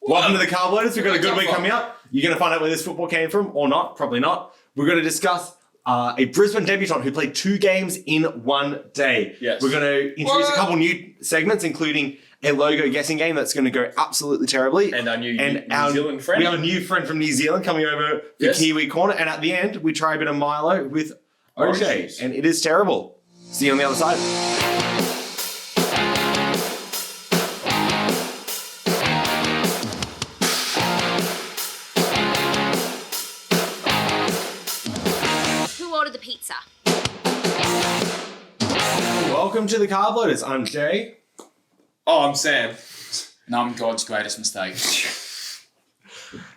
Welcome to the Carb Loaders. We've got a good week coming up. You're going to find out where this football came from, or not. Probably not. We're going to discuss a Brisbane debutant who played 2 games in 1 day. Yes. We're going to introduce a couple new segments, including a logo guessing game that's going to go absolutely terribly. And our new New Zealand friend. We have a new friend from New Zealand coming over the Kiwi Korner. And at the end, we try a bit of Milo with OJ. And it is terrible. See you on the other side. The pizza. Welcome to the Carb Loaders. I'm Jay. Oh, I'm Sam. And I'm God's greatest mistake.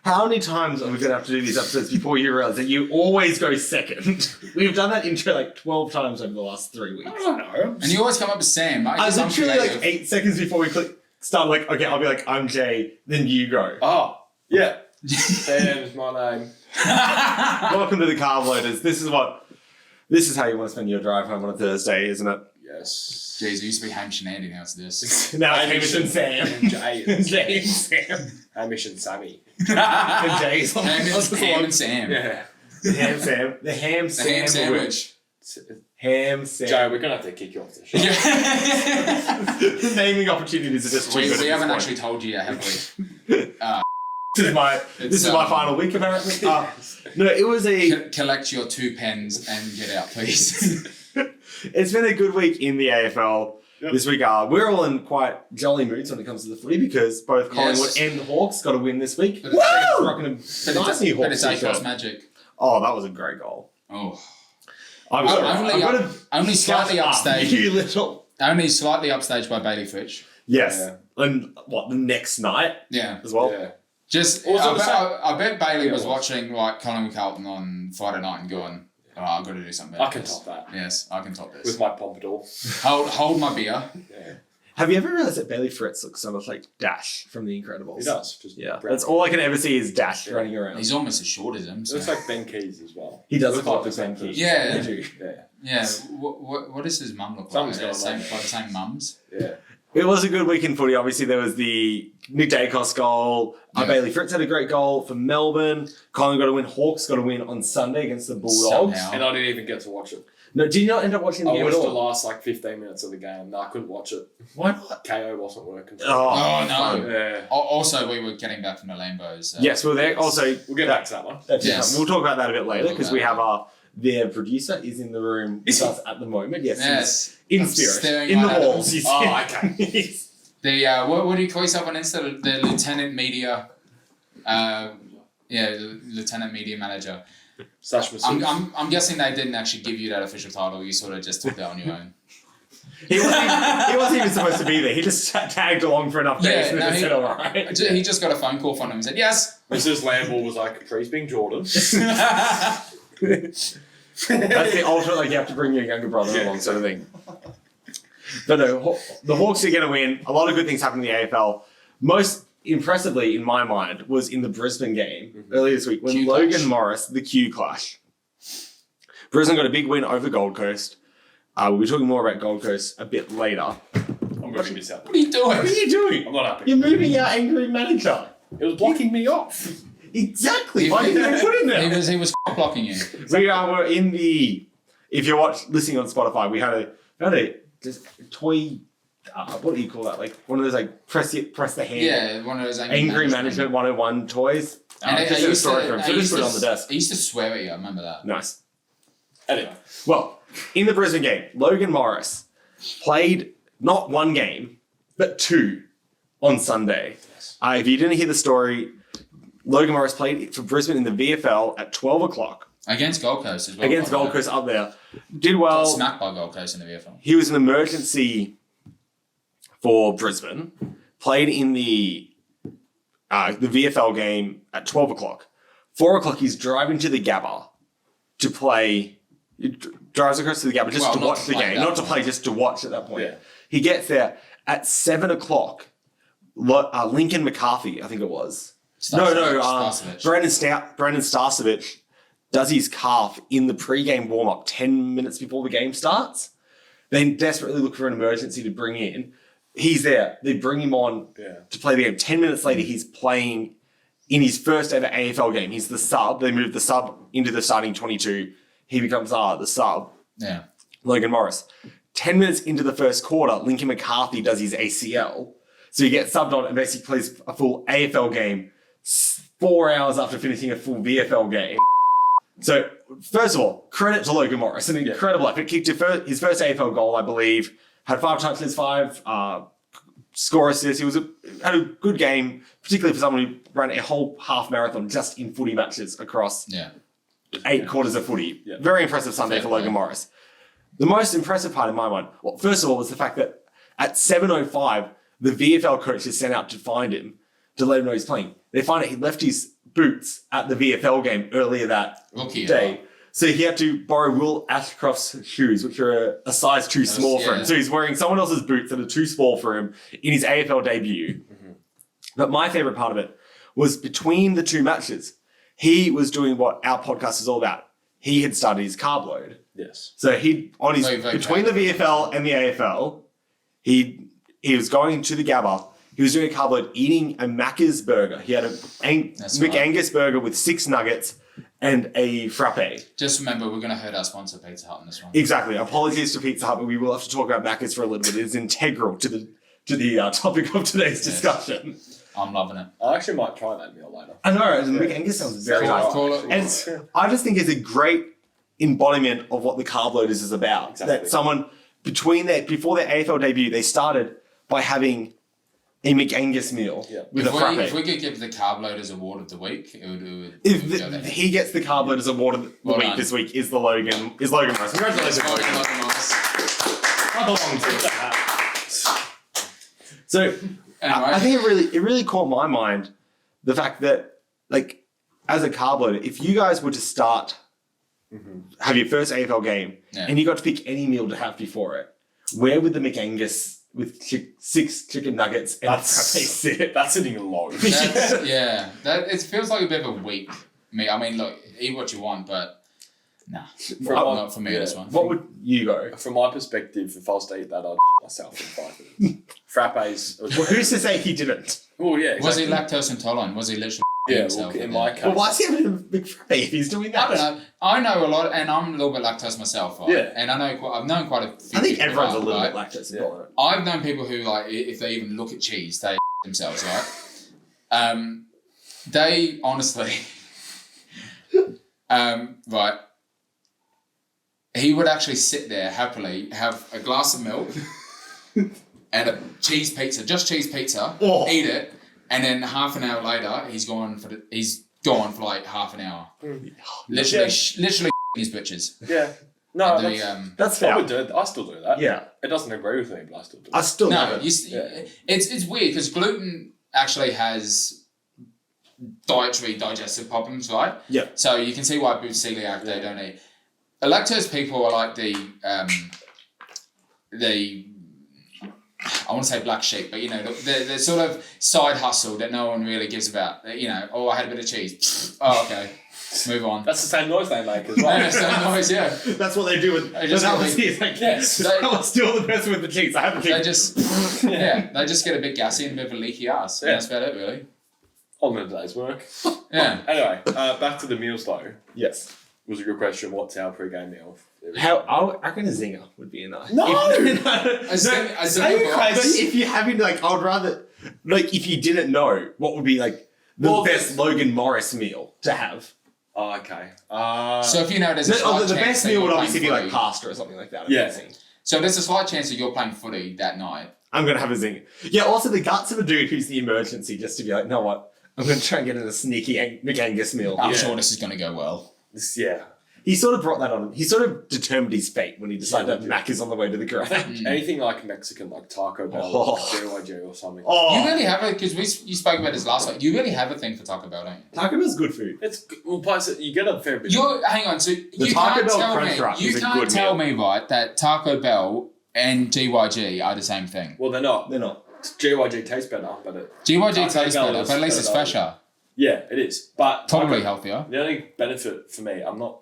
How many times are we going to have to do these episodes before you realise that you always go second? We've done that intro like 12 times over the last 3 weeks. I don't know. And you always come up with Sam. I was literally like 8 seconds before we start like, okay, I'll be like, I'm Jay, then you go. Oh, yeah. Sam's my name. Welcome to the Carb Loaders. This is how you want to spend your drive home on a Thursday, isn't it? Yes. Jeez, it used to be Hamish and Andy, now it's this. Now it's Hamish and Sam. Jay and Jay and Sam. Hamish and Sammy. And Jay's on Ham and Sam. Yeah. The ham Sam. The ham The ham sandwich. Ham Sam. Joe, we're going to have to kick you off the show. Yeah. The naming opportunities are just Jeez, we haven't actually told you yet, have we? This is my final week, apparently. No, it was a... Collect your 2 pens and get out, please. It's been a good week in the AFL this week. We're all in quite jolly moods when it comes to the footy because both Collingwood and the Hawks got a win this week. But Woo! it's Acos magic. Oh, that was a great goal. Oh. Only slightly upstage. You little... Only slightly upstaged by Bailey Fritsch. Yes. Yeah. And what, the next night Yeah. as well? Yeah. Just, I bet Bailey was watching like Collingwood Carlton on Friday night and going, oh, I've got to do something. I can top that. Yes, I can top this. With my pompadour. Hold my beer. Yeah. Have you ever realised that Bailey Fritz looks so much like Dash from The Incredibles? He does. Just Yeah. That's all I can ever see is Dash running around. He's almost as short as him. It So. looks like Ben Keys as well. He does look like the same kid. Yeah. They do. Yeah. Yeah. What does his mum look Someone's like? got a Like the same mums? Yeah. It was a good week in footy. Obviously, there was the Nick Dacos goal. Yeah. Bailey Fritz had a great goal for Melbourne. Collingwood got a win. Hawks got a win on Sunday against the Bulldogs. Somehow. And I didn't even get to watch it. No, did you not end up watching the I game at watched the all? last 15 minutes of the game. No, I couldn't watch it. Why not? KO wasn't working. Oh, no. Yeah. Also, we were getting back from the Lambos. Yes, well, there also... We'll get back to that one. That's Yes. We'll talk about that a bit later because we We'll have their producer is in the room with us at the moment. Yes, Yes. in I'm spirit. staring In the right at halls. him. He's Oh, okay. He's- The what do you call yourself on Insta? The lieutenant media, lieutenant media manager. Sash Massoud. I'm guessing they didn't actually give you that official title. You sort of just took that on your own. he wasn't even supposed to be there. He just tagged along for enough days and said, all right. He just got a phone call from him and said yes. Mrs. Lamble was like, please being Jordan. That's the ultimate, you have to bring your younger brother along sort of thing. But no, the Hawks are going to win. A lot of good things happened in the AFL. Most impressively, in my mind, was in the Brisbane game earlier this week when Q Logan clash. Morris, the Q clash. Brisbane got a big win over Gold Coast. We'll be talking more about Gold Coast a bit later. I'm going to miss out. What are you doing? What are you doing? I'm not happy. You're moving our angry manager. It was blocking me off. Exactly. Why didn't you put him there? He was blocking you. We were in the... If you're listening on Spotify, we had a just toy... what do you call that? Like one of those press the hand. Yeah, one of those Angry Management 101 toys. And just a story for him. So just put it on the desk. He used to swear at you. I remember that. Nice. Anyway. Well, in the Brisbane game, Logan Morris played not 1 game, but 2 on Sunday. Yes. If you didn't hear the story, Logan Morris played for Brisbane in the VFL at 12 o'clock. Against Gold Coast as well. Against Gold Coast up there. Did well. Got smacked by Gold Coast in the VFL. He was an emergency for Brisbane. Played in the VFL game at 12 o'clock. 4 o'clock, he's driving to the Gabba to play. He drives across to the Gabba just to watch the game. Not to play, just to watch at that point. Yeah. He gets there at 7 o'clock. Lincoln McCarthy, I think it was. Starcevich. Brandon Starcevich does his calf in the pre-game warm-up 10 minutes before the game starts. Then desperately look for an emergency to bring in. he's there. They bring him on to play the game. 10 minutes later, he's playing in his first ever AFL game. He's the sub. They move the sub into the starting 22. He becomes the sub. Yeah. Logan Morris. 10 minutes into the first quarter, Lincoln McCarthy does his ACL. So he gets subbed on and basically plays a full AFL game 4 hours after finishing a full VFL game. So, first of all, credit to Logan Morris. An incredible effort. Kicked his first AFL goal, I believe. Had 5 touches, 5 score assists. He had a good game, particularly for someone who ran a whole half marathon just in footy matches across 8 quarters of footy. Yeah. Very impressive Sunday for Logan Morris. The most impressive part in my mind, well, first of all, was the fact that at 7:05, the VFL coach is sent out to find him to let him know he's playing. They find out he left his boots at the VFL game earlier that day. So he had to borrow Will Ashcroft's shoes, which are a size too small for him. So he's wearing someone else's boots that are too small for him in his AFL debut. Mm-hmm. But my favourite part of it was between the 2 matches, he was doing what our podcast is all about. He had started his carb load. Yes. So between the VFL and the AFL, he was going to the Gabba. He was doing a carb load, eating a Macca's burger. He had a Angus Burger with 6 nuggets and a frappe. Just remember, we're going to hurt our sponsor, Pizza Hut, on this one. Exactly. Apologies to Pizza Hut, but we will have to talk about Macca's for a little bit. It is integral to the topic of today's discussion. I'm loving it. I actually might try that meal later. I know. The Angus sounds very nice. And I just think it's a great embodiment of what the Carb Loaders is about. Exactly. That someone, before their AFL debut, they started by having a McAngus meal with a frappe. If we could give the Carb Loaders Award of the Week, it would he gets the Carb Loaders Award of the week this week is Logan Morris. Congratulations, Logan Morris. I belong to that. So anyway. I think it really caught my mind the fact that, like, as a carb loader, if you guys were to start have your first AFL game and you got to pick any meal to have before it, where would the McAngus with 6 chicken nuggets and frappe sit? That's sitting low. It feels like a bit of a weak meal. I mean, look, eat what you want, but nah, not for me this one. What would you go? From my perspective, if I was to eat that, I'd myself in 5 minutes. Frappes. Well, who's to say he didn't? Well, yeah. Was Exactly. he lactose intolerant? Was he literally himself? In my case. Well, why is he having a big frappe if he's doing that? I don't know. I know a lot, and I'm a little bit lactose myself, right? Yeah. And I've known quite a few. I think everyone's a little bit lactose intolerant. I've known people who, like, if they even look at cheese, they themselves, right? They honestly, right. He would actually sit there happily, have a glass of milk and a cheese pizza, just cheese pizza, eat it, and then half an hour later, he's gone for like half an hour. Literally his bitches. Yeah. No, that's fair. I would do it. I still do that. Yeah. It doesn't agree with me, but I still do it. I still do it. It's weird because gluten actually has dietary digestive problems, right? Yeah. So you can see why people celiac they don't eat. Lactose people are like the I want to say black sheep, but the sort of side hustle that no one really gives about. I had a bit of cheese. Oh, okay. Move on. That's the same noise they make as well. Yeah, same noise, yeah. That's what they do with let's steal the person with the cheese. I have the cheese. They just they just get a bit gassy and a bit of a leaky ass. Yeah. That's about it, really. On the day's work. Yeah. Anyway, back to the meals though. Yes. Was a good question. What's our pre-game meal? I reckon a zinger would be enough. No! A zinger, but if you're having I would rather, if you didn't know, what would be the best Logan Morris meal to have? Oh, okay. So if there's a slight the chance best meal would obviously be like pasta or something like that. Yeah. So there's a slight chance that you're playing footy that night. I'm going to have a zinger. Yeah, also the guts of a dude who's the emergency just to be like, you know what? I'm going to try and get in a sneaky McAngus meal. I'm sure this is going to go well. Yeah. He sort of brought that on. He sort of determined his fate when he decided that Mac is on the way to the ground. Anything like Mexican, like Taco Bell or JYJ or something. You really have it, because you spoke about this last week. You really have a thing for Taco Bell, don't you? Taco Bell's good food. It's plus you get a fair bit. Hang on, so the Taco Bell Crunch Wrap is a good meal. You can't tell me, right, that Taco Bell and GYG are the same thing. Well, they're not. They're not. GYG tastes better, but GYG tastes better, but at least it's fresher. Yeah, it is. But probably healthier. The only benefit for me, I'm not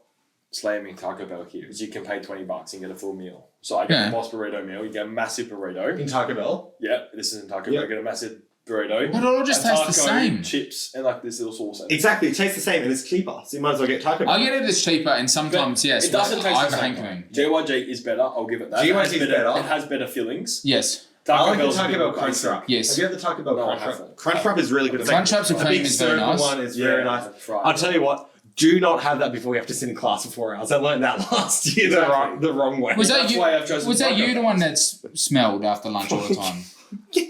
slamming Taco Bell here, is you can pay $20 and get a full meal. So I get a Boss burrito meal. You get a massive burrito. In Taco Bell? Yeah, this is in Taco Bell. I get a massive burrito. But it all just tastes the same. Chips and like this little sauce. Exactly, it tastes the same and it's cheaper. So you might as well get Taco Bell. I get it as cheaper and sometimes, yes. It doesn't taste the same. hankering. GYG is better. I'll give it that. GYG is better. It has better fillings. Yes. I like the Bell's Taco a bit Bell more Crunch basic. Wrap. Yes. Have you had the Taco Bell No, I Crunch Wrap? haven't. Crunch Wrap is really good. It's Crunch Wraps with a cream big is very circle nice. one is very nice. That's right. I'll tell you what, do not have that before you have to sit in class for 4 hours. I learned that last year the wrong way. Was that That's you? why I've chosen Was that Taco you the Bell. one that smelled after lunch all the time?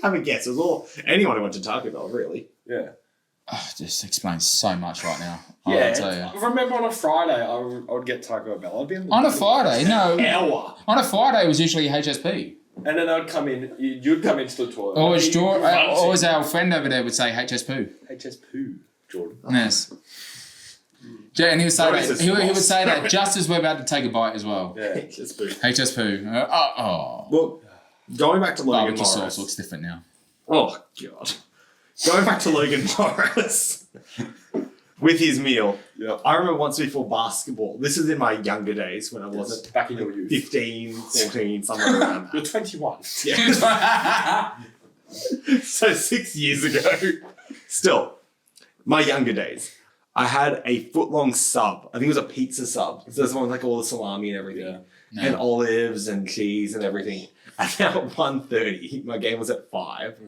Have a guess. It was all anyone who went to Taco Bell, really. Yeah. Oh, this explains so much right now. Yeah. I'll tell you. I remember on a Friday, I would get Taco Bell. I'd be On a Friday, no. Hour. On a Friday, it was usually HSP. And then I'd come in. You'd come into the toilet. Or as our friend over there would say, HS poo. HS poo, Jordan. Yes. Yeah, and he would say What is that. this, He would Ross? say that just as we're about to take a bite as well. Yeah. Just boo. HS poo. Well, going back to Logan Barbecue sauce Morris. looks different now. Oh, God. Going back to Logan Morris with his meal. Yeah. I remember once before basketball. This is in my younger days when I wasn't Back in your youth. 15, 14, somewhere around You're 21. that. So 6 years ago. Still, my younger days. I had a foot-long sub. I think it was a pizza sub. So there's one with like all the salami and everything. Yeah. And olives and cheese and everything. And now at 1:30, my game was at 5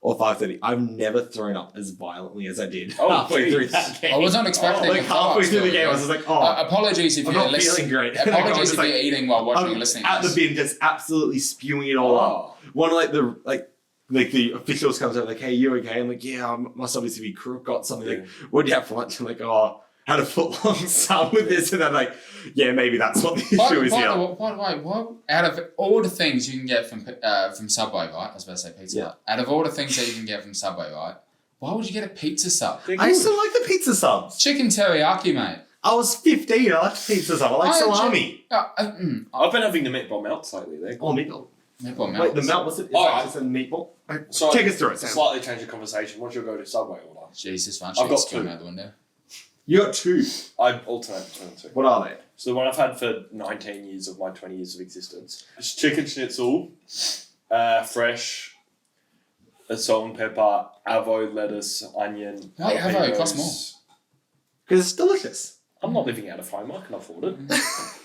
or 5:30. I've never thrown up as violently as I did halfway through that game. I wasn't expecting Like a halfway through the game, I was story. just like, apologies if I'm you're not listening. feeling great. Apologies if Like, you're eating while watching I'm and listening. at the bin, just absolutely spewing it all up. One of the officials comes over like, "Hey, you okay?" I'm like, "Yeah, I must obviously be crook. Got something." Like, "What do you have for lunch?" I'm like, "Oh, had a foot-long sub with this," and then like, "Yeah, maybe that's what the issue is here." By the way, out of all the things you can get from Subway, right? I was about to say pizza. Yeah. Hut. Out of all the things that you can get from Subway, right? Why would you get a pizza sub? I used to like the pizza subs. Chicken teriyaki, mate. I was 15. I liked pizza sub. I like salami. I've been having the meatball melts lately. They're Oh, meatball. Meatball Wait, the melts. melt was it? Is Oh, that just a meatball? So Take us through it, Sam. Slightly change the conversation. What's your go-to Subway order? Jesus, man. I've got going two. out the window. You got 2. I alternate between the two. What are they? So the one I've had for 19 years of my 20 years of existence. It's chicken schnitzel, fresh, salt and pepper, avo, lettuce, onion. Why avo? It costs more. Because it's delicious. I'm not living out of home. I can afford it.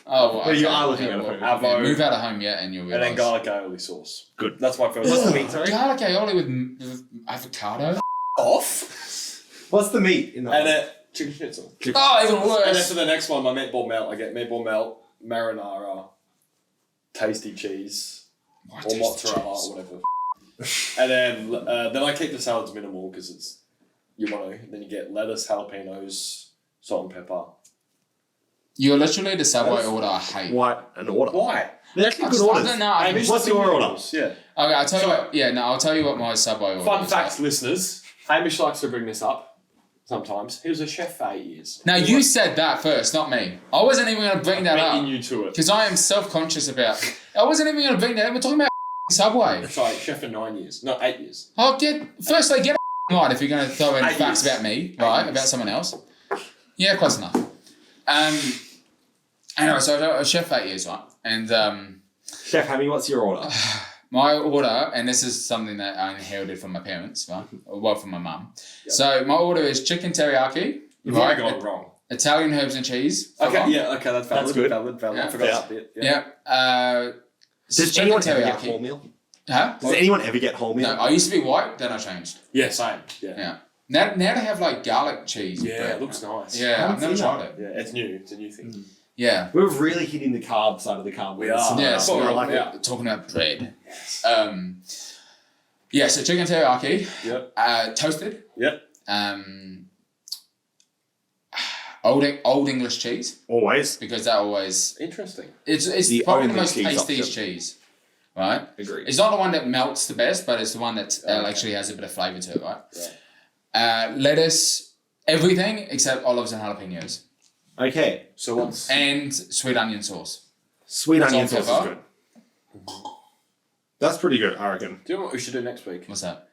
Oh, well, But you okay. are looking Yeah, at a well, photo. Avo. Move out of home yet, and you'll And realise. then garlic aioli sauce. Good. That's my first What's the one. meat, sorry? Garlic aioli with avocado. Off. What's the meat in that? And one? then chicken schnitzel. Oh, even And then worse. for the next one, my meatball melt. I get meatball melt, marinara, tasty cheese, What or tasty mozzarella, cheese? or whatever. And then I keep the salads minimal because it's then you get lettuce, jalapenos, salt and pepper. You're literally the Subway order I hate. What an order. Why? They're actually I good just- I orders. don't know. I- What's your order? Yeah. Okay, I'll tell you So- what. Yeah, no, I'll tell you what my Subway order Fun is. facts, listeners. Hamish likes to bring this up sometimes. He was a chef for 8 years. Now, you said that first, not me. I wasn't even going to bring that Beating up. you to it. Because I am self-conscious about... I wasn't even going to bring that up. We're talking about Subway. Sorry, chef for 9 years. No, 8 years. I'll firstly, get right if you're going to throw in 8 facts years. about me, 8 right? years. About someone else. Yeah, close enough. Anyway, so I was a chef for 8 years, right? And Chef Hammy, what's your order? my order, and this is something that I inherited from my parents, right? Well, from my mum. Yep. So my order is chicken teriyaki, You've right? already got it wrong. Italian herbs and cheese. Okay, Come on. yeah, okay, that's valid. That's good. Valid. Yeah. I forgot Yeah. that bit. Yeah. Does chicken anyone ever get teriyaki. wholemeal? Huh? Does anyone ever get wholemeal? No, I used to be white, then I changed. Yeah, same. Yeah. Yeah. Now they have like garlic cheese. Yeah, bread. it looks nice. Yeah, I I've never haven't seen tried it. Yeah, it's new. It's a new thing. Yeah. We're really hitting the carb side of the carb. We are. Yes, I we're- like it. yeah. Talking about bread. Yeah, so chicken teriyaki, Yep. toasted. Yep. Old English cheese, Always. because that always Interesting. it's The probably the only most cheese tastiest option. cheese, right? Agreed. It's not the one that melts the best, but it's the one that Okay. actually has a bit of flavour to it, right? Lettuce, everything except olives and jalapenos, Okay. So what's... and sweet onion sauce. Sweet onion Salt, sauce is pepper. good. That's pretty good, I reckon. Do you know what we should do next week? What's that?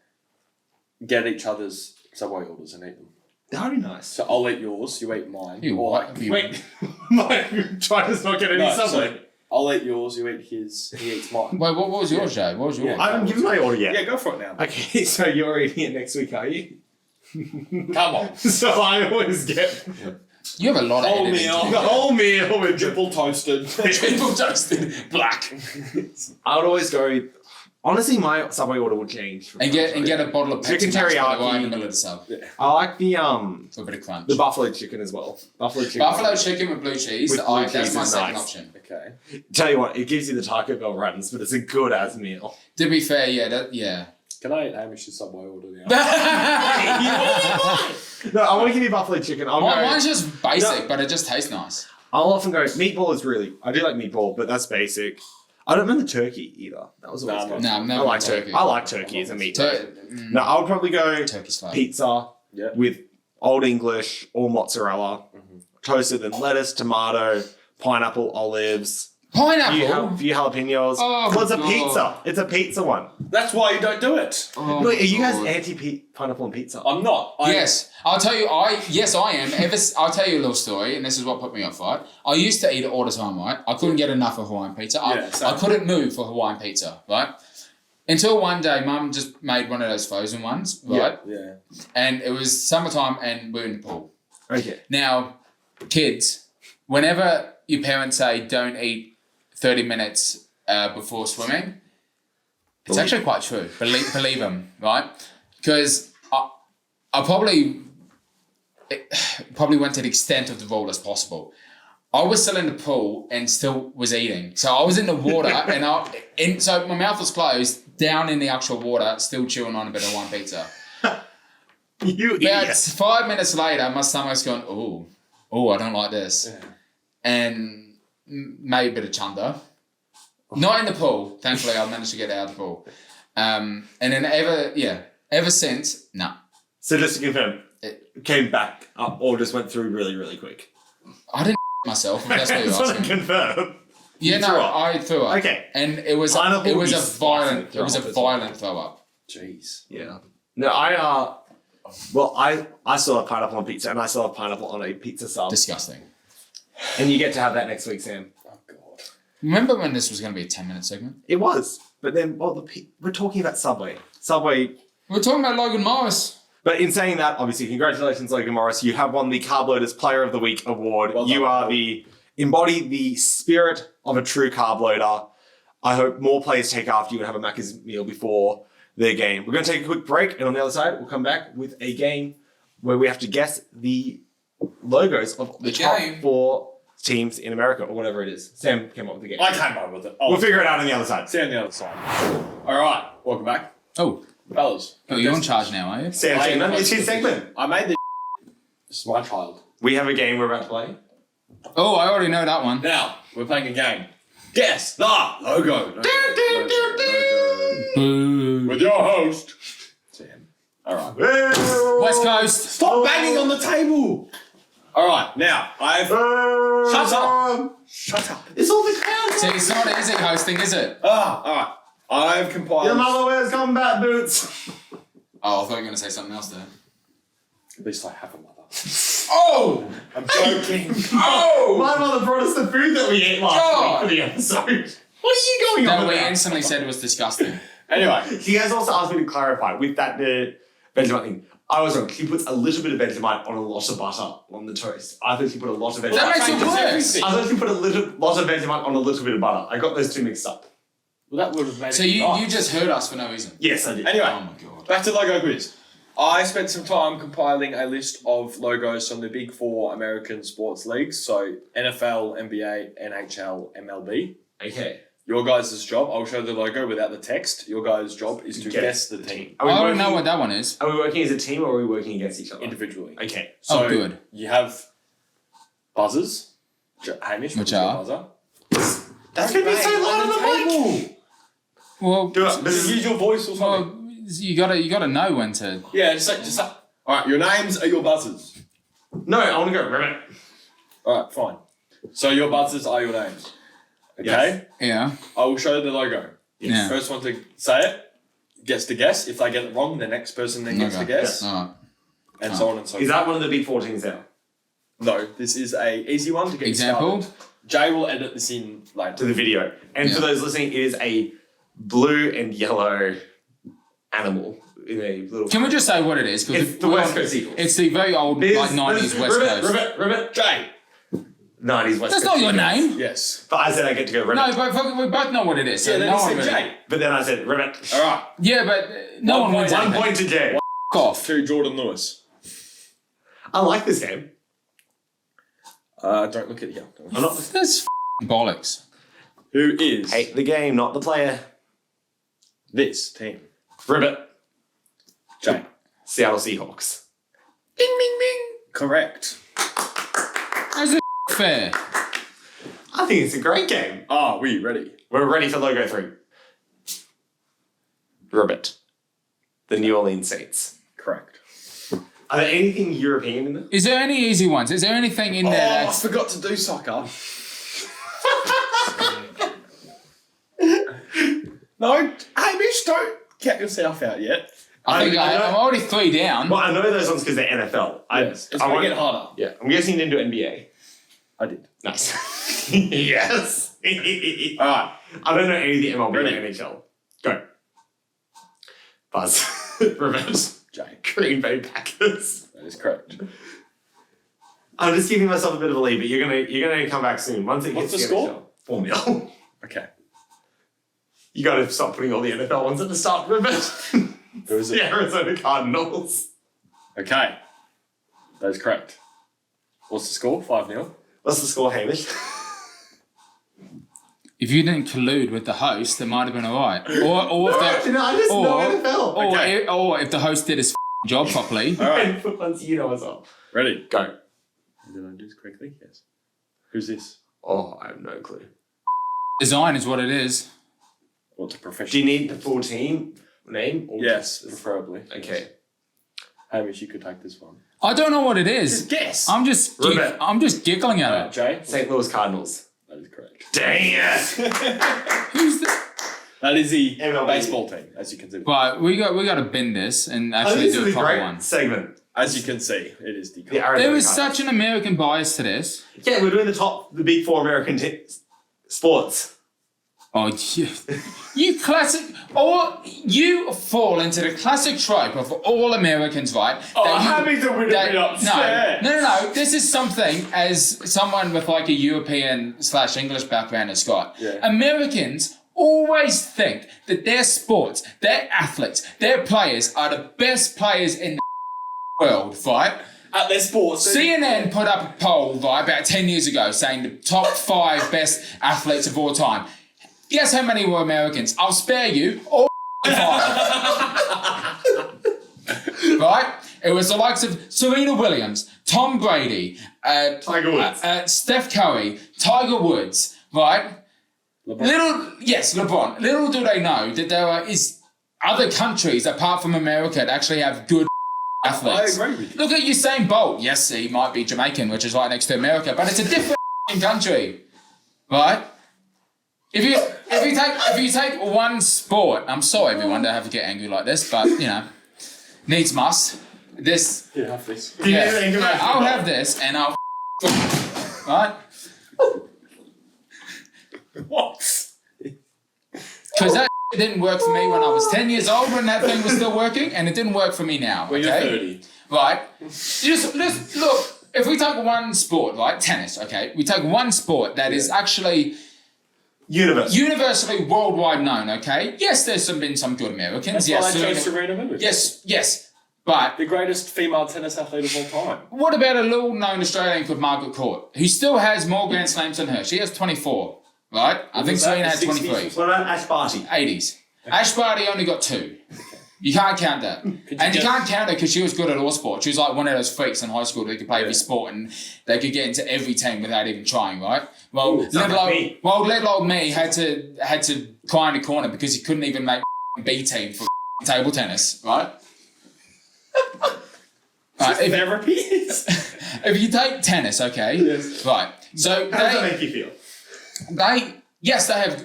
Get each other's Subway orders and eat them. That would be nice. So I'll eat yours, you eat mine. You Or what? You- Wait, my try to not get any No, Subway. I'll eat yours, you eat his, he eats mine. Wait, what was yours, Jay? What was yours? Yeah. I haven't given my order yet. Yeah, go for it now. Okay, so you're eating it next week, are you? Come on. So I always get You have a lot of Whole editing. meal. the whole meal with Triple toasted. Triple toasted black. I would always go. Honestly, my Subway order would change. From And get a bottle of Chicken Pepsi Max by the way in teriyaki. the middle of the sub I like the for a bit of crunch. the buffalo chicken as well. Buffalo chicken with blue cheese. With blue That's cheese my is second nice. option. Okay. Tell you what, it gives you the Taco Bell runs, but it's a good ass meal. To be fair, yeah. Can I eat Hamish's Subway order now? No, I want to give you buffalo chicken. Mine's just basic, but it just tastes nice. I'll often go meatball is really. I do like meatball, but that's basic. I don't remember the turkey either. That was always good. No, I never like turkey. I like turkey as a meat. Mm. No, I would probably go Turkey's fine. pizza Yeah. with Old English or mozzarella, toasted in lettuce, tomato, pineapple, olives, Pineapple. few jalapenos. Oh, well, it's a God. pizza. It's a pizza one. That's why you don't do it. Oh, Look, are you guys God. anti-pineapple on pizza? I'm not. Yes, I'll tell you. I am. I'll tell you a little story, and this is what put me off. Right, I used to eat it all the time. Right, I couldn't get enough of Hawaiian pizza. Yeah, same. I couldn't move for Hawaiian pizza. Right, until one day, Mum just made one of those frozen ones. Right, Yeah. and it was summertime, and we're in the pool. Okay. Now, kids, whenever your parents say don't eat 30 minutes before swimming, it's actually quite true. Believe them, right? Because I probably went to the extent of the rule as possible. I was still in the pool and still was eating. So I was in the water and so my mouth was closed, down in the actual water, still chewing on a bit of one pizza. You About idiot. 5 minutes later, my stomach's gone, oh, I don't like this. Yeah. And made a bit of chunder. Not in the pool. Thankfully, I managed to get out of the pool. And then ever since, nah. So just to confirm, it came back up or just went through really, really quick. I didn't myself, if that's what you're Just want to asking. confirm. Yeah, You no, threw up. I threw up. Okay. And it was Pineapple a is violent throw up as well. throw up. Jeez. Yeah. No, I still have pineapple on pizza and I still have pineapple on a pizza sub. Disgusting. And you get to have that next week, Sam. Oh, God. Remember when this was going to be a 10-minute segment? It was. But then, we're talking about Subway. We're talking about Logan Morris. But in saying that, obviously, congratulations, Logan Morris. You have won the Carb Loaders Player of the Week award. Well You done. embody the spirit of a true carb loader. I hope more players take after you and have a Macca's meal before their game. We're going to take a quick break, and on the other side, we'll come back with a game where we have to guess the logos of the top game. 4 teams in America, or whatever it is. Sam came up with the game. I came up with it. We'll figure it out on the other side. See you on the other side. All right. Welcome back. Oh, Fellas. you're in charge now, are you? Sam's segment. It's his segment. I made the This is my child. We have a game we're about to play. Oh, I already know that one. Now, we're playing a game. Guess the logo. Boo. With your host, Sam. All right. West Coast. Stop banging on the table. All right. Now, Shut up. Shut up. It's all the crowd. See, it's not easy hosting, is it? All right. I've compiled. Your mother wears combat boots. Oh, I thought you were going to say something else there. At least I have a mother. Oh! I'm joking. Oh! My mother brought us the food that we ate last God. week for the episode. What are you going on That we about? instantly said it was disgusting. Anyway. She guys also asked me to clarify with that Vegemite thing. I was wrong. She puts a little bit of Vegemite on a lot of butter on the toast. I thought she put a lot of Vegemite. That makes it changes worse. everything. I thought she put a lot of Vegemite on a little bit of butter. I got those two mixed up. Well, that would have made So it you nice. just heard us for no reason. Yes, I did. Anyway. Oh my god. Back to the logo quiz. I spent some time compiling a list of logos from the big 4 American sports leagues. So NFL, NBA, NHL, MLB. Okay. Your guys' job, I'll show the logo without the text. Your guys' job is to guess the team Are we I don't working- know what that one is. Are we working as a team or are we working against each other? individually. Okay. So Oh, good. you have buzzers. Hamish, Which what is your are? buzzer? That's going to be so loud on the mic. Well, Do it. Just use your voice or something. well, you gotta know when to. Yeah, just say. All right, your names are your buzzers. No, I want to go ribbit. All right, fine. So your buzzers are your names. Okay? Yes. Yeah. I will show the logo. Yeah. First one to say it gets to guess. If they get it wrong, the next person then gets to Okay. guess. Alright. And so on and so forth. Is that one of the big 4 teams now? No, this is a easy one to get Example. started. Jay will edit this in later. to the video. And for those listening, it is a blue and yellow animal in a little. Can we just say what it is? It's the West Coast Eagles. It's the very old, like 90s West Coast. Ribbit, Jay. 90s West That's Coast. not your Eagles. name. Yes. But I said I get to go Ribbit. No, but we both know what it is. So Yeah, then no he one said really- Jay. But then I said Ribbit. All right. Yeah, but no one wins 1 anything. point to Jay. F off. To Jordan Lewis. I like this game. Don't look at here. I'm not. That's bollocks. Who is Hate the game, not the player. this team? Ribbit. Jay. Seattle Seahawks. Bing, bing, bing. Correct. How's it fair? I think it's a great game. Are we ready? We're ready for logo 3. Ribbit. The New Orleans Saints. Correct. Are there anything European in them? Is there any easy ones? Is there anything in there I that's... forgot to do soccer. No, Hamish, don't count yourself out yet. I think I know- I'm already 3 down. Well, I know those ones because they're NFL. It's I going won't- to get harder. Yeah, I'm guessing you didn't do NBA. I did. Nice. Yes. All right. I don't know any of the MLB or Ready? NHL. Go. Buzz. Ribbit. Jay. Green Bay Packers. That is correct. I'm just giving myself a bit of a lead, but you're gonna come back soon. Once it What's gets the to score? NHL. 4-0. Okay. You gotta stop putting all the NFL ones at the start, Ribbit. Who is The it? Arizona Cardinals. Okay. That is correct. What's the score? 5-0. What's the score, Hamish? If you didn't collude with the host, it might have been alright. Or if the, I just know NFL. Okay. or if the host did his job properly. All right. And put ones you know as well. Ready? Go. Did I do this correctly? Yes. Who's this? Oh, I have no clue. Design is what it is. What's a Do professional? you need the full team name? Or Yes, just- preferably. Okay. Hamish, you could take this one. I don't know what it is. Just guess. I'm just giggling at it. Jay? St. Louis Cardinals. That is correct. Dang it! Who's the... That is the MLB. baseball team, as you can see. Right, we got to bend this and Oh, actually this do is a a proper great one. segment. As you can see, it is the The Arizona There was Cardinals. such an American bias to this. Yeah, we're doing the big 4 American sports. Oh, you classic, or you fall into the classic trope of all Americans, right? Oh, that you- Hamish would have been upset. No. This is something as someone with like a European/English background as Scott. Yeah. Americans always think that their sports, their athletes, their players are the best players in the world, right? At their sports. CNN put up a poll, right, about 10 years ago saying the top 5 best athletes of all time. Guess how many were Americans? I'll spare you all 5. Right? It was the likes of Serena Williams, Tom Brady, Tiger Woods. Steph Curry, Tiger Woods, right? LeBron. Little do they know that there is other countries apart from America that actually have good athletes. I agree with you. Look at Usain Bolt. Yes, he might be Jamaican, which is right next to America, but it's a different country, right? If you take one sport, I'm sorry everyone to have to get angry like this, but you know, needs must. This, Here, have this. I'll have this, and I'll right. What? Because that didn't work for me when I was 10 years old when that thing was still working, and it didn't work for me now. When Okay? you're 30. Right? Just look, if we take one sport, like tennis, okay? We take one sport that is actually universally worldwide known, okay? Yes, there's been some good Americans. That's why I Yes, chose Serena Williams. yes. But The greatest female tennis athlete of all time. what about a little known Australian called Margaret Court, who still has more Grand Slams than her? She has 24, right? I think was that, Serena the had 23. 60s? What about Ash Barty? 80s. Ash Barty only got 2. You can't count that. And you can't count her because she was good at all sports. She was like one of those freaks in high school that could play every sport and they could get into every team without even trying, right? Well, little old me had to cry in the corner because he couldn't even make B team for table tennis, right? Therapy? If you take tennis, okay, Yes. right? So How does that make you feel?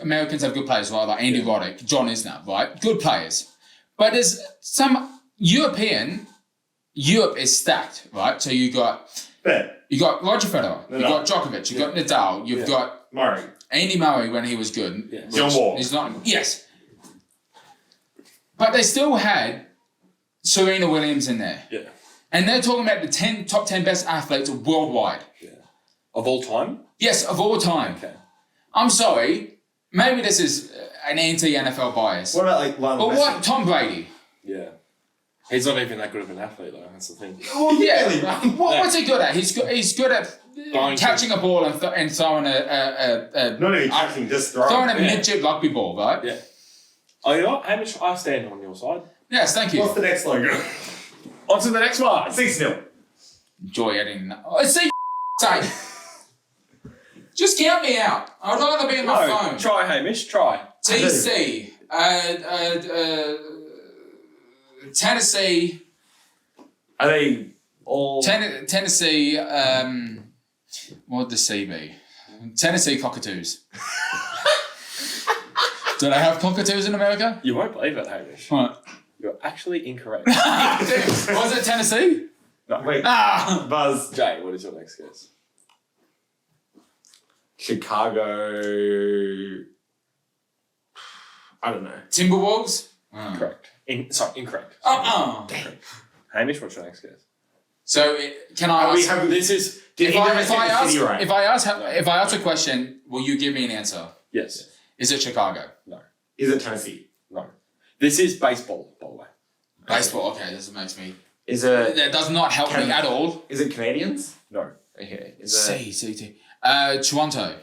Americans have good players, right? Like Andy Roddick, John Isner, right? Good players. But there's some Europe is stacked, right? So you got Bet. You got Roger Federer. No, You no. got Djokovic. You got Nadal. You've got Murray. Andy Murray when he was good. Yeah. which John Wall. He's not. Yes. But they still had Serena Williams in there. Yeah. And they're talking about the top 10 best athletes worldwide. Yeah. Of all time? Yes, of all time. Okay. I'm sorry. Maybe this is an anti-NFL bias. What about like Lionel But Messi? what? Tom Brady. Yeah. He's not even that good of an athlete, though. That's the thing. Well, yeah. Really? What's he good at? He's good at catching a ball and throwing a Not even catching, just throwing. throwing a midget rugby ball, right? Yeah. Oh, you know what? Hamish, I stand on your side. Yes, thank you. What's the next logo? On to the next one. 6-0. Enjoy editing that. Oh, see, say. Just count me out. I'd rather be on my No, phone. try, Hamish. Try. TC. Tennessee. Are they all... Tennessee. What would the C be? Tennessee Cockatoos. Do they have cockatoos in America? You won't believe it, Hamish. What? You're actually incorrect. Was it Tennessee? No. Wait, Ah! Buzz. Jay, what is your next guess? Chicago... I don't know. Timberwolves? Correct. Incorrect. Hamish, what's your next guess? So, can I Are we ask... having... This is... Did either of us get the city right? If I ask a question, will you give me an answer? Yes. Is it Chicago? No. Is it Tennessee? No. This is baseball, by the way. Baseball, okay, this makes me... Is it... That does not help me at all. Is it Canadians? No. Okay. Is it... C. Toronto.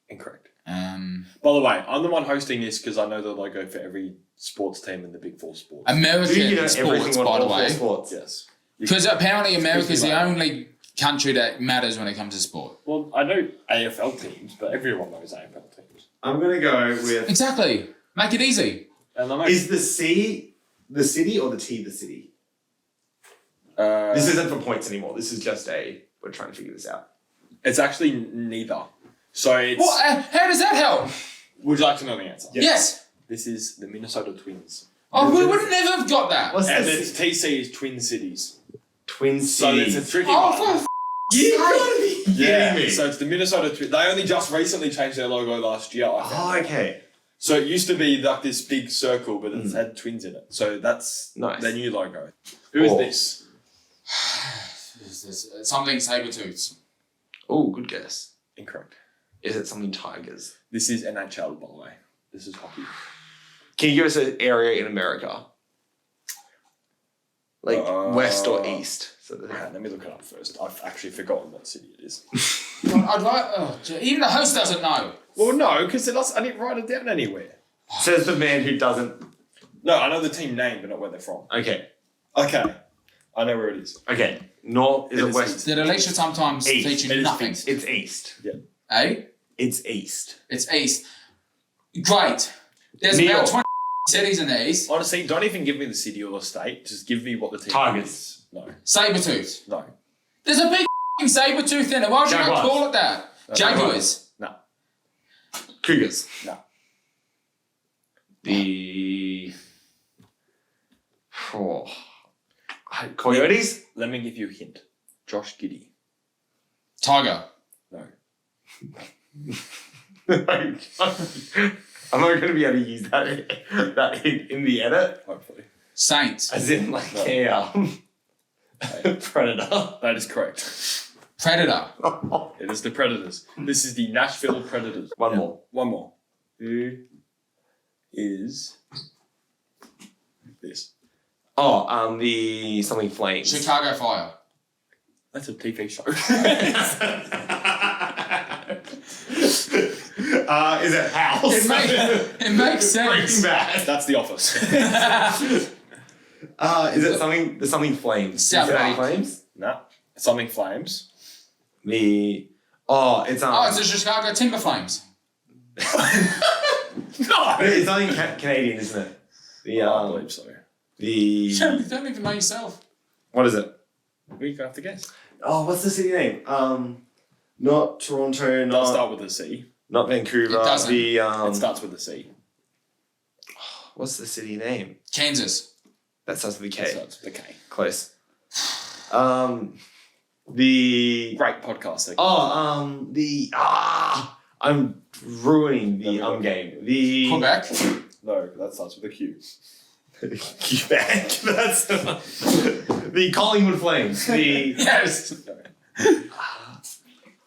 Incorrect. By the way, I'm the one hosting this because I know the logo for every sports team in the Big Four sports. American Do you know sports, everything on by the all four way. sports? Yes. Because apparently America's the like- only country that matters when it comes to sport. Well, I know AFL teams, but everyone knows AFL teams. I'm going to go with... Exactly. Make it easy. And I'm Is the C the city or the T the city? This isn't for points anymore. This is just we're trying to figure this out. It's actually neither. So it's... What? How does that help? Would you like to know the answer? Yeah. Yes. This is the Minnesota Twins. Oh, we would never have got that. What's And the it's TC is Twin Cities. Twin So it's City? a tricky Oh, one. for You gotta be kidding me. So it's the Minnesota Twins. They only just recently changed their logo last year, I found. Oh, okay. So it used to be like this big circle, but it's had twins in it. So that's Nice. their new logo. Who is Oh. this? Is this something Sabretooths? Oh, good guess. Incorrect. Is it something Tigers? This is NHL, by the way. This is hockey. Can you give us an area in America? Like west or east? So Let me look it up first. I've actually forgotten what city it is. I'd like. Even the host doesn't know. Well, no, because I didn't write it down anywhere. Says the man who doesn't. No, I know the team name, but not where they're from. Okay. Okay. I know where it is. Okay. North is It it is west? Did Alicia sometimes East. teach It you is nothing? east. It's east. Eh? It's east. It's east. Great. There's New about York. 20 cities in the east. Honestly, don't even give me the city or the state. Just give me what the team Tigers. is. No. Sabretooth. No. There's a big Sabretooth in it. Why would you not Jaguars. call it that? Jaguars. No. Cougars. No. The. Oh. Coyotes? Let me give you a hint. Josh Giddey. Tiger. No. I'm not going to be able to use that in the edit. Hopefully. Saints. As in, like, predator. That is correct. Predator. It is the Predators. This is the Nashville Predators. One more. One more. Who is this? Oh, the something flames. Chicago Fire. That's a TV show. Is it House? It makes sense. Breaking Bad. That's The Office. Is it something flames? South Is it any Park. flames? No. Something Flames. It's It's the Chicago Timber Flames. No! it's something Canadian, isn't it? I believe so. You don't even know yourself. What is it? We have to guess. Oh, what's the city name? Not Toronto, Does not start with a C. not Vancouver. It doesn't. It starts with a C. What's the city name? Kansas. That starts with a It K. starts with a K. Close. The Great podcast. I'm ruining the game. The Quebec. No, that starts with a Q. Quebec. That's the Collingwood Flames. The Yes.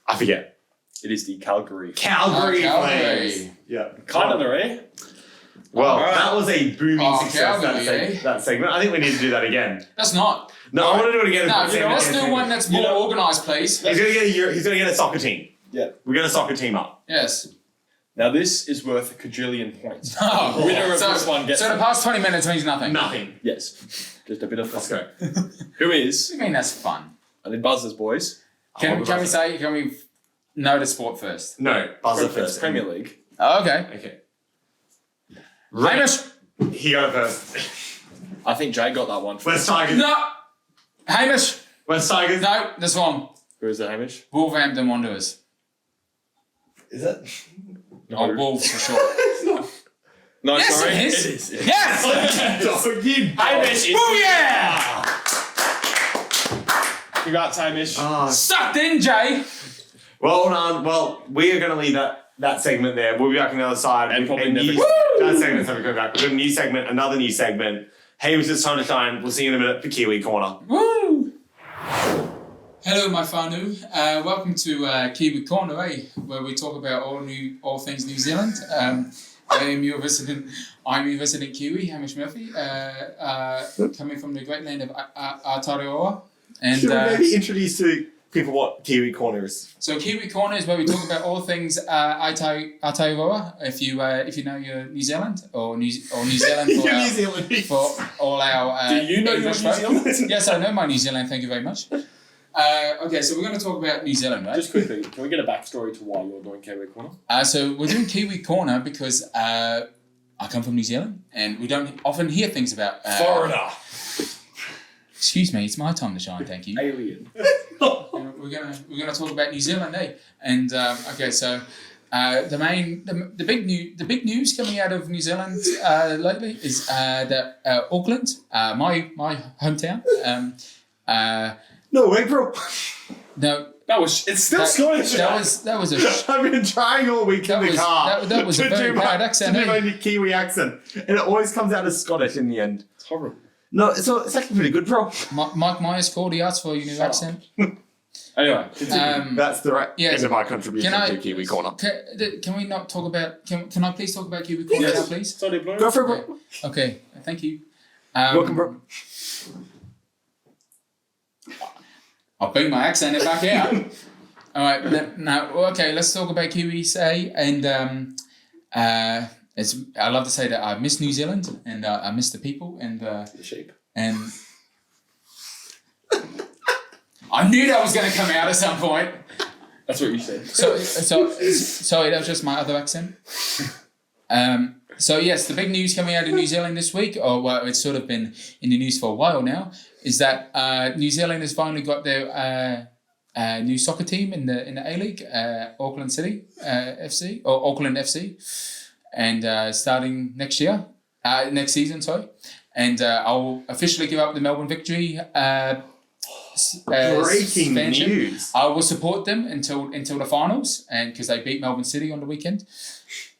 I forget. It is the Calgary. Calgary Calgary. Flames. Yeah. Kind of the eh? Well, Alright. that was a booming success. Calgary, That segment. I think we need to do that again. That's not. No, I want to do it again. No, let's do one that's more organised, please. He's gonna get a soccer team. Yeah. We're gonna soccer team up. Yes. Now this is worth a quadrillion points. Oh, Winner of this one gets. So the past 20 minutes means nothing. Nothing. Yes. Just a bit of Let's fun. go. Who What is? do you mean that's fun? I need buzzers, boys. Can we know the sport first? No, buzzer It's first. Premier League. Oh, okay. Okay. Hamish. He got it first. I think Jay got that one. West Tigers. No. Hamish. West Tigers. No, this one. Who is it, Hamish? Wolverhampton Wanderers. Is it? Oh, Wolves for sure. No, Yes, sorry. it is. It is. Yes. Doggy. Hamish is. Oh yeah. Congrats, Hamish. Sucked in, Jay. Well done. Well, we are going to leave that segment there. We'll be back on the other side. And with probably a never- new- Woo! That segment's never coming back. We've got a new segment, another new segment. Hamish, it's time to shine. We'll see you in a minute for Kiwi Korner. Woo! Hello, my whānau. Welcome to Kiwi Korner, where we talk about all things New Zealand. I'm your resident Kiwi, Hamish Murphy, coming from the great land of Aotearoa. And Should we maybe introduce to people what Kiwi Korner is? so Kiwi Korner is where we talk about all things Aotearoa. If you know your New Zealand or New Zealand for, You're New Zealand. for all our Do you know your English New folk. Zealand? Yes, I know my New Zealand. Thank you very much. Okay, so we're going to talk about New Zealand, right? Just quickly, can we get a backstory to why you're doing Kiwi Corner? So we're doing Kiwi Korner because I come from New Zealand and we don't often hear things about Foreigner. Excuse me, it's my time to shine. Thank you. Alien. We're gonna talk about New Zealand, And okay, so the big news coming out of New Zealand lately is that Auckland, my hometown. No way, bro. No, It's still Scottish. that was a I've been trying all week in the car. that was a to very do my- bad accent. To do my Kiwi accent. And it always comes out as Scottish in the end. It's horrible. No, it's actually pretty good, bro. Mike Myers called. He asked for your new Shut up. accent. Anyway, continue. That's the right yes. end of my contribution Can I- to Kiwi Corner. Can we not talk about? Can I please talk about Kiwi Korner now, please? Sorry, Blue. Go for it, bro. Okay, thank you. Welcome, bro. I'll bring my accent back out. All right, now okay, let's talk about Kiwis, and I love to say that I miss New Zealand and I miss the people and The sheep. and I knew that was going to come out at some point. That's what you said. So sorry, that was just my other accent. So yes, the big news coming out of New Zealand this week, or well, it's sort of been in the news for a while now, is that New Zealand has finally got their new soccer team in the A-League, Auckland City FC or Auckland FC, and starting next season, sorry. And I'll officially give up the Melbourne Victory. Breaking fanship. news. I will support them until the finals, and because they beat Melbourne City on the weekend,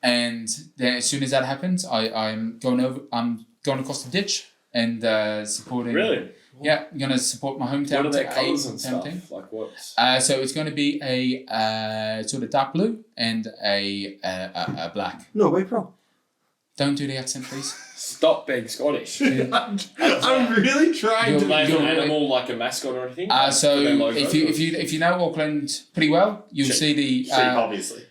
and then as soon as that happens, I'm going across the ditch and supporting. Really? Yeah, I'm gonna support my hometown. What are their colours and hometown stuff? team. Like what? So it's going to be a sort of dark blue and a black. No way, bro. Don't do the accent, please. Stop being Scottish. I'm really trying You're to. Like an You're- animal, like a mascot or anything. So for their logo? if you know Auckland pretty well, you'll Sheep. see the Sheep, obviously.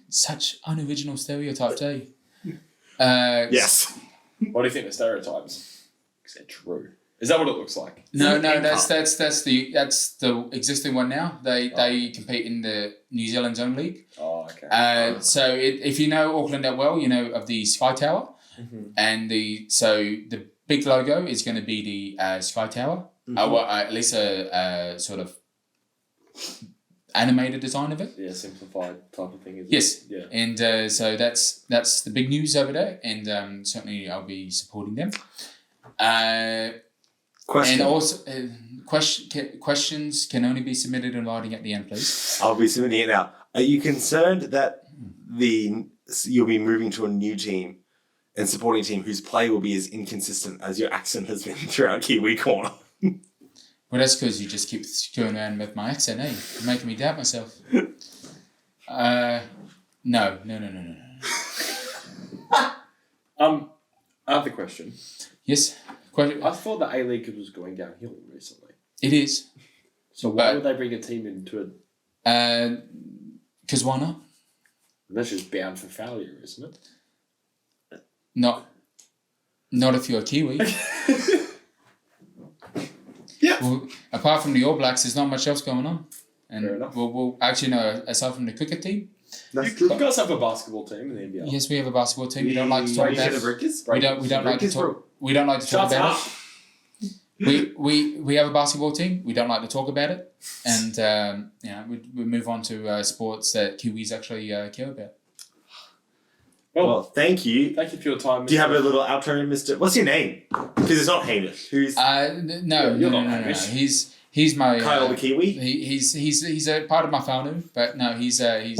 such unoriginal stereotypes, eh? Yes. What do you think the stereotypes? Because they're true. Is that what it looks like? No, It's an that's the existing one now. They compete in the New Zealand's own league. Oh, okay. So if you know Auckland that well, you know of the Sky Tower, Mhm. and the big logo is going to be the Sky Tower. Well, at least a sort of animated design of it. Yeah, simplified type of thing. Is Yes. It? Yeah. And so that's the big news over there, and certainly I'll be supporting them. Question. And also, questions can only be submitted in writing at the end, please. I'll be submitting it now. Are you concerned that you'll be moving to a new team and supporting a team whose play will be as inconsistent as your accent has been throughout Kiwi Korner? Well, that's because you just keep screwing around with my accent, eh? You're making me doubt myself. No. I have a question. Yes? I thought the A-League was going downhill recently. It is. So why would they bring a team into it? Because why not? That's just bound for failure, isn't it? Not if you're a Kiwi. Yeah. Well, apart from the All Blacks, there's not much else going on. And Fair enough. we'll actually know, aside from the cricket team. You guys have a basketball team in the NBL. Yes, we have a basketball team. We don't like to talk about it. We don't like to talk. We don't like to talk Shut about up. it. We have a basketball team. We don't like to talk about it, and we move on to sports that Kiwis actually care about. Well, thank you. Thank you for your time. Do you have a little outro, Mr.? What's your name? Because it's not Hamish. Who's No. He's my Kyle the Kiwi? He's a part of my whānau, but no, he's I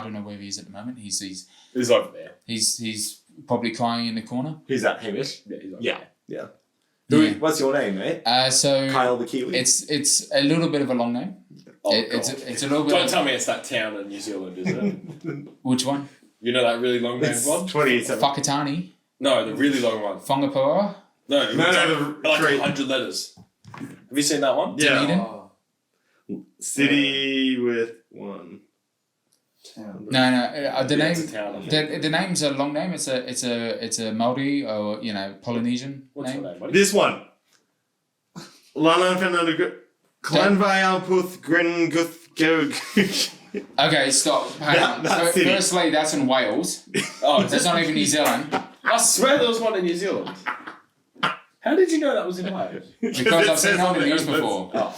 don't know where he is at the moment. He's over there. He's probably crying in the corner. Who's that, Hamish? Yeah, he's over Yeah. there. Yeah. What's your name, mate? So Kyle the Kiwi. It's a little bit of a long name. Oh, It's a little bit. Don't tell me it's that town in New Zealand, is it? Which one? You know that really long name one? 27. Whakatane, No, the really long one. Whangapaoa, No, the like three. 100 letters. Have you seen that one? Yeah. Dunedin. City with one. Town. No. The It's a name. town, I think. The name's a long name. It's a Maori or Polynesian What's name. your name, buddy? This one. Lana Fernando Clanvai Alputh Grin Guth Gog. Okay, stop. Hang on. That's city. Firstly, that's in Wales. Oh, That's not even New Zealand. I swear there was one in New Zealand. How did you know that was in Wales? Because I've seen it on the news before. Oh.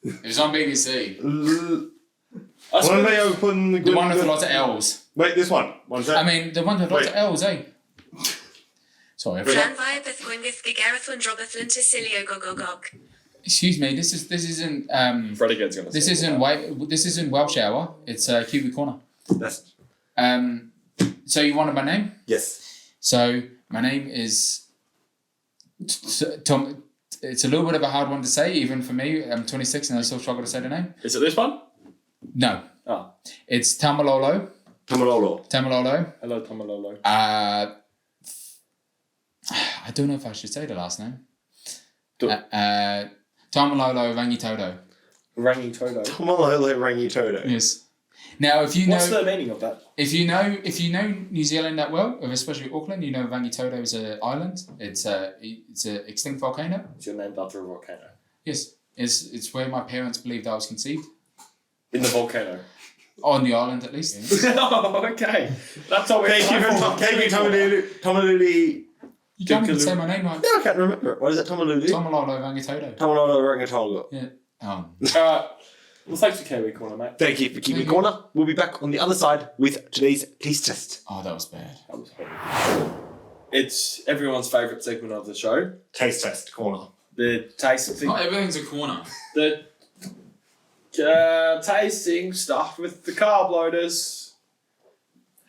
It was on BBC. I swear Clanvai Alputh The one with lots of L's. Wait, this one. One sec. I mean, the one with lots of Wait. L's, eh? Sorry. I forgot. Excuse me. This isn't Freddie Ged's gonna this say isn't Welsh hour. It's Kiwi Korner. That's, So you wanted my name? yes. So my name is Tom. It's a little bit of a hard one to say, even for me. I'm 26 and I still struggle to say the name. Is it this one? No, Oh. it's Tamalolo. Tamalolo. Tamalolo. Hello, Tamalolo. I don't know if I should say the last name. Do it. Tamalolo Rangitoto. Rangi Toto. Tamalolo Rangitoto. Yes. Now, if you know, What's the meaning of that? if you know New Zealand that well, or especially Auckland, you know Rangitoto is an island. It's a extinct volcano. It's your name after a volcano. Yes, it's where my parents believed I was conceived. In the volcano. On the island, at least. Oh, okay. That's all we Thank you, Tamalulu. You can't even say my name right. No, I can't remember it. What is it? Tamalulu? Tamalolo Rangitoto. Tamalolo Rangatonga. Yeah. Well, thanks for Kiwi Korner, mate. Thank you for Kiwi Thank you. Korner. We'll be back on the other side with today's taste test. Oh, that was bad. That was horrible. It's everyone's favourite segment of the show. Taste test corner. The tasting. Not everything's a corner. The tasting stuff with the Carb Loaders.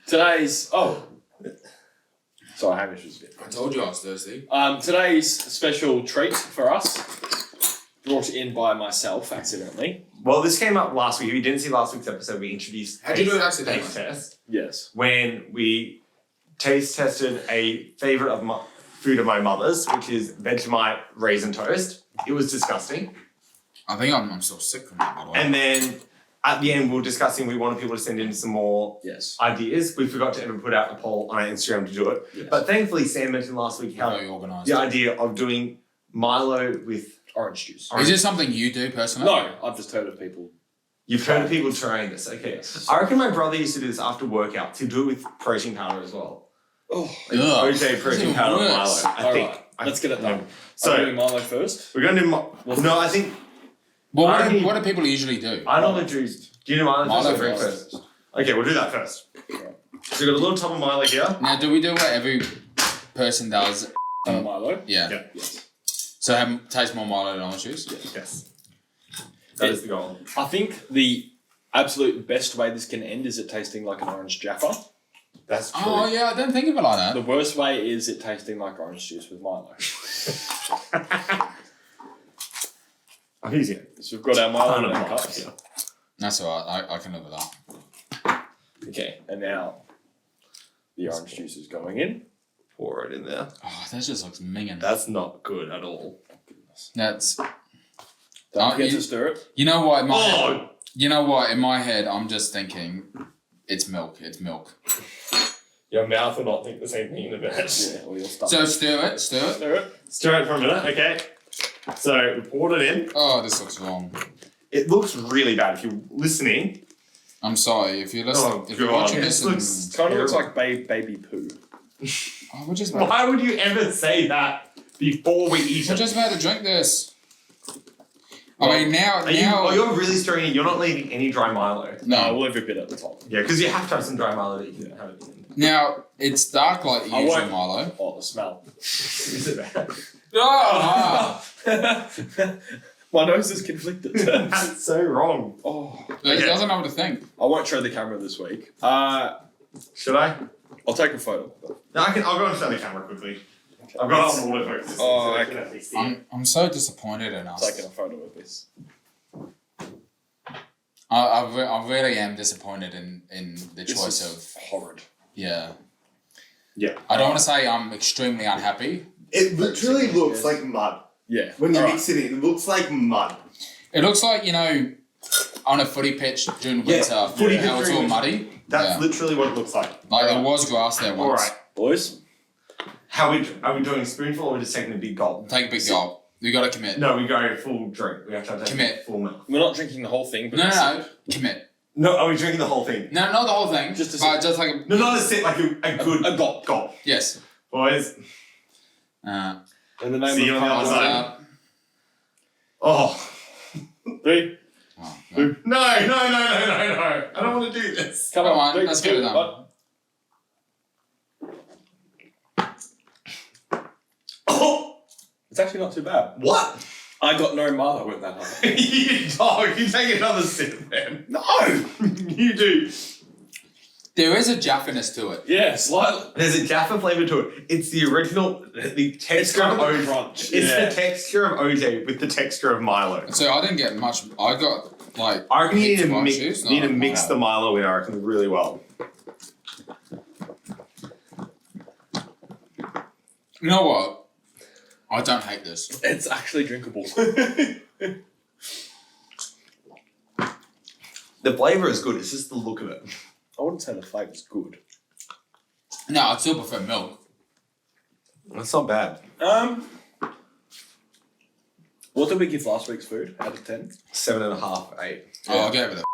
Today's sorry, Hamish was a bit. I told you I was thirsty. Today's special treat for us, brought in by myself accidentally. Well, this came up last week. If you didn't see last week's episode, we introduced How'd you do it accidentally? taste test Yes. when we taste tested a favourite of food of my mother's, which is Vegemite raisin toast. It was disgusting. I think I'm still sick from that, by the way. And then at the end, we were discussing we wanted people to send in some more Yes. ideas. We forgot to ever put out a poll on our Instagram to do it. Yes. But thankfully, Sam mentioned last week how Very organised. the idea of doing Milo with Orange juice. Is this something you do personally? No, I've just heard of people. You've heard of people trying this, okay? Yes. I reckon my brother used to do this after workouts. He'd do it with protein powder as well. Oh. Like Ugh. OJ protein It's powder even Milo. worse. I think. Alright, let's get it done. So Are we doing Milo first? we're gonna do. No, I think Well, I mean- what do people usually do? I normally do. Do you do Milo, Milo first or Frank first. first? Okay, we'll do that first. So we've got a little tub of Milo here. Now, do we do what every person does? Milo? Yeah. Yeah. Yes. So taste more Milo than orange juice? Yes. That is the goal. I think the absolute best way this can end is it tasting like an orange Jaffa. That's true. Oh, yeah, I didn't think of it like that. The worst way is it tasting like orange juice with Milo. I'm using it. So we've got our Milo in our 100 cups. yeah. That's all right. I can live with that. Okay, and now the orange juice is going in. Pour it in there. Oh, that just looks minging. That's not good at all. That's... Don't forget to stir it. You know what? You know what? In my head, I'm just thinking, it's milk. It's milk. Your mouth will not think the same thing in a minute. Yeah, or you'll start. So stir it. Stir it. Stir it for a minute, okay? So we poured it in. Oh, this looks wrong. It looks really bad. If you're listening, I'm sorry. If you're listening, Oh, if you're God. watching this, Looks Kind of looks like baby poo. oh, we're just why would you ever say that before we eat we're it? just about to drink this. I mean, now You're really stirring it. You're not leaving any dry Milo. No, we'll leave a bit at the top. Yeah, because you have to have some dry Milo that you can have at the end. Now it's dark like the I usual won't- Milo. Oh, the smell. Is it bad? Oh, My nose is conflicted. That's so wrong. Oh, he doesn't know what to think. I won't show the camera this week. Should I? I'll take a photo. No, I'll go and show the camera quickly. I've got it on autofocus. Oh, so I okay. can at least see it. I'm so disappointed in us. Taking a photo of this. I really am disappointed in the This choice is of horrid. yeah. Yeah. I don't want to say I'm extremely unhappy. It literally looks like mud. Yeah. When you Alright. mix it in, it looks like mud. It looks like, you know, on a footy pitch during winter, footy how pitch it's all during- muddy. That's Yeah. literally what it looks like. Like there was grass there once. Alright. Boys, Are we doing a spoonful or are we just taking a big gulp? Take a big gulp. You got to commit. No, we go full drink. We have to take Commit. full milk. we're not drinking the whole thing, but No, commit. No, are we drinking the whole thing? No, not the whole thing. Just a but just like a No, not a sip, like a good a gulp. gulp. yes. Boys. In the name See you of on the other Carb side. Loader. Oh. 3. Oh, no. No. I don't want to do this. Come Come on, 3, let's 2, get it done. 1. Oh. It's actually not too bad. What? I got no Milo with that. You dog, you take another sip then. No! You do. There is a jaffiness to it. Yeah, slightly. There's a Jaffa flavour to it. It's the original, the It's texture kind of of a OJ. crunch. It's Yeah. the texture of OJ with the texture of Milo. So I didn't get much. I got like. I reckon you need heaps to of mix, juice. need to No, mix no. the Milo in, I reckon, really well. You know what? I don't hate this. It's actually drinkable. The flavour is good, it's just the look of it. I wouldn't say the flavour's good. No, I'd still prefer milk. That's not bad. What did we give last week's food out of 10? 7.5, 8. Oh, I'll go with it.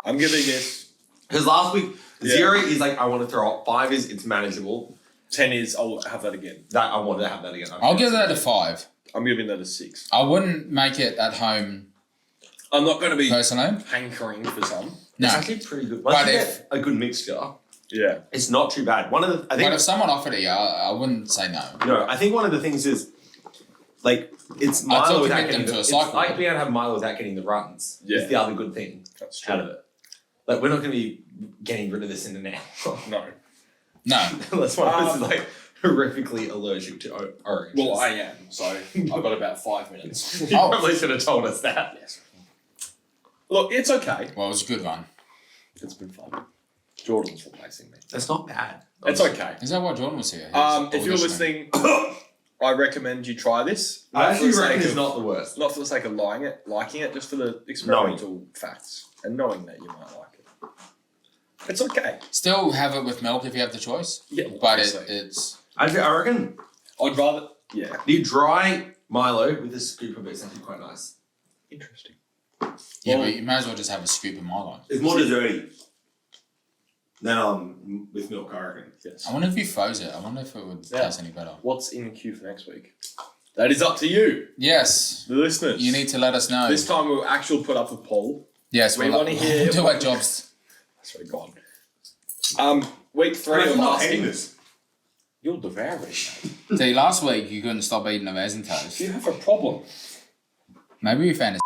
I'm giving this Because last week, Yeah. 0 is like, I want to throw up. 5 is, it's manageable. 10 is I'll have that again. That, I wanted to have that again. I'll give that a 5. I'm giving that a 6. I wouldn't make it at home I'm not going to be personally. hankering for some. It's No. actually pretty good. Once But you if- get a good mixture, Yeah. it's not too bad. One of the, I think, But if someone offered it, I wouldn't say no. no, I think one of the things is, like, it's I'd Milo still without commit getting them to a it's cycle. like being able to have Milo without getting the runs. Yeah. It's the other good thing That's out of it. Like, we're not going to be getting rid of this in an hour. No. No. Unless one of us is, like, horrifically allergic to oranges. Well, I am, so I've got about 5 minutes. You Oh. probably should have told us that. Yes. Look, it's okay. Well, it was a good one. It's been fun. Jordan's replacing me. That's not bad. It's okay. Is that why Jordan was here? He was If you're auditioning. listening, I recommend you try this. I actually for the reckon sake it's of- not the worst. Not for the sake of liking it, just for the experimental facts and knowing that you might like it. It's okay. Still have it with milk if you have the choice. Yeah, But obviously. it's I reckon I'd rather. Yeah. the dry Milo with a scoop of it is actually quite nice. Interesting. yeah, Well- but you may as well just have a scoop of Milo. It's more desserty than with milk, I reckon. Yes. I wonder if you froze it. I wonder if it would Yeah. taste any better. What's in queue for next week? That is up to you, Yes, the listeners. you need to let us know. This time we'll actually put up a poll. Yes, we we'll wanna hear- do our jobs. That's very gone. Week 3 I'm of not asking. hating this. You're devouring. See, last week you couldn't stop eating a resin toast. You have a problem. Maybe you found a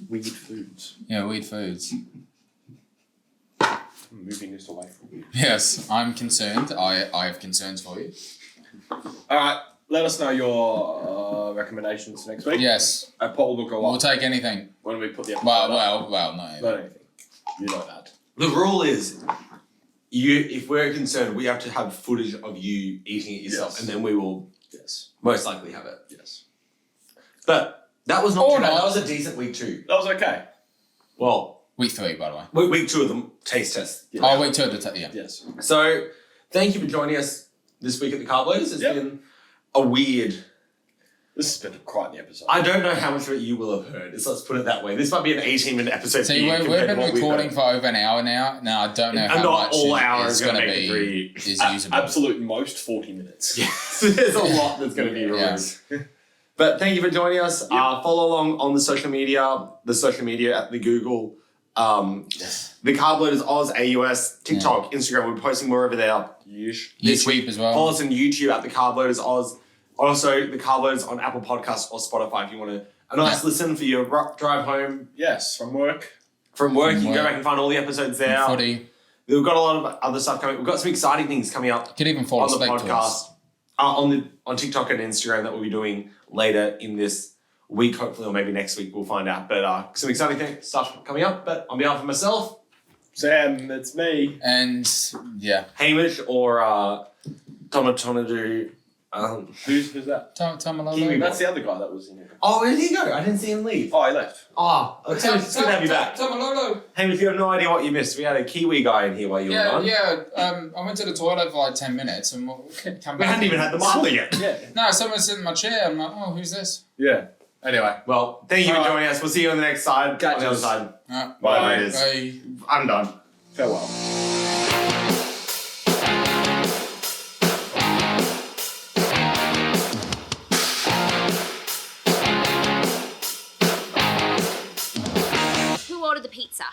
Weird foods. yeah, weird foods. I'm moving this away from you. Yes, I'm concerned. I have concerns for you. Alright, let us know your recommendations next week. Yes, A poll will go we'll up take anything. when we put the episode Well, up. no. Not anything. You know that. The rule is, if we're concerned, we have to have footage of you eating it yourself, Yes. and then we will Yes. most likely have it. Yes. But that was not Or too bad. not. That was a decent week 2. That was okay. Well, Week 3, by the way. week 2 of them taste test. Yeah. Oh, week 2 at the yeah. Yes. So, thank you for joining us this week at the Carb Loaders. It's Yep. been a weird. This has been quite the episode. I don't know how much of it you will have heard. Let's put it that way. This might be an 18-minute episode. See, for you we've compared been to what we've recording heard. for over an hour now. Now, I don't know And how not much all is hours going to gonna make be it is A- usable. absolute most 40 minutes. Yes, there's a lot that's going to be removed. Yeah. But thank you for joining us. Follow along on the social media at the Google, the Carb Loaders Oz, AUS, TikTok, Instagram. We're posting more over there Yeesh. this YouTube week. as well. Follow us on YouTube at the Carb Loaders Oz. Also, the Carb Loaders on Apple Podcasts or Spotify if you want a nice listen for your drive home Yes, from work. from work. From You can go work. back and find all the episodes there. Footy. We've got a lot of other stuff coming. We've got some exciting things coming up Could even fall on the asleep to us. podcast, on TikTok and Instagram that we'll be doing later in this week, hopefully, or maybe next week. We'll find out. But some exciting stuff coming up. But on behalf of myself, Sam, it's me. And yeah, Hamish, or Tomatonadu. Who's that? Tamalolo. Kiwi. That's the other guy that was in here. Oh, where did he go? I didn't see him leave. Oh, he left. Oh, it's good to have you back. Tamalolo. Hamish, you have no idea what you missed. We had a Kiwi guy in here while you were Yeah, gone. yeah. I went to the toilet for like 10 minutes and we'll come We back. hadn't even had the Milo yet. Yeah. No, someone sitting in my chair. I'm like, oh, who's this? Yeah. Anyway, well, thank you for Alright. joining us. We'll see you on the next side. Catch on the other us. side. Bye. Whatever it is. Bye. I'm done. Farewell. Who ordered the pizza?